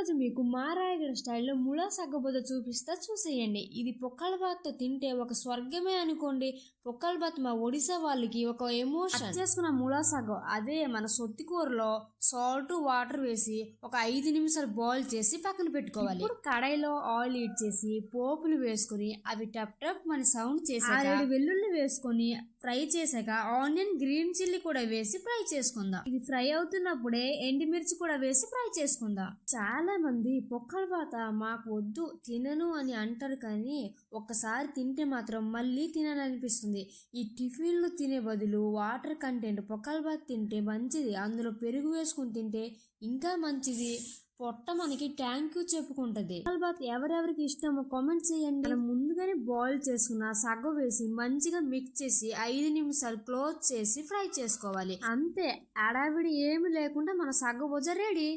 ఈరోజు మీకు మా రాయగడ స్టైల్లో ముళా సగ్గబుద చూపిస్తా, చూసేయండి. ఇది పొక్కల బాత్తో తింటే ఒక స్వర్గమే అనుకోండి. పొక్కల బాత్ మా ఒడిశా వాళ్ళకి ఒక ఎమోషన్. చేసుకున్న ముళా సగ్గం అదే మన సొత్తి కూరలో సాల్ట్ వాటర్ వేసి ఒక 5 నిమిషాలు బాయిల్ చేసి పక్కన పెట్టుకోవాలి. ఇప్పుడు కడాయిలో ఆయిల్ హీట్ చేసి పోపులు వేసుకుని అవి టప్ టప్ మన సౌండ్ చేసి 6 వెల్లుల్లి వేసుకొని ఫ్రై చేశాక ఆనియన్ గ్రీన్ చిల్లీ కూడా వేసి ఫ్రై చేసుకుందాం. ఇది ఫ్రై అవుతున్నప్పుడే ఎండుమిర్చి కూడా వేసి ఫ్రై చేసుకుందాం. చాలా మంది పొక్కల బాత మాకు వద్దు తినను అని అంటారు, కానీ ఒక్కసారి తింటే మాత్రం మళ్ళీ తినాలనిపిస్తుంది. ఈ టిఫిన్లు తినే బదులు వాటర్ కంటెంట్ పొక్కల బాత్ తింటే మంచిది. అందులో పెరుగు వేసుకుని తింటే ఇంకా మంచిది. పొట్ట మనకి థ్యాంక్ యూ చెప్పుకుంటది. పొక్కల బాత్ ఎవరెవరికి ఇష్టమో కామెంట్ చేయండి. మనం ముందుగానే బాయిల్ చేసుకున్న సగ్గ వేసి మంచిగా మిక్స్ చేసి 5 నిమిషాలు క్లోజ్ చేసి ఫ్రై చేసుకోవాలి. అంతే, అడావిడి ఏమి లేకుండా మన సగ్గ భుజ రెడీ.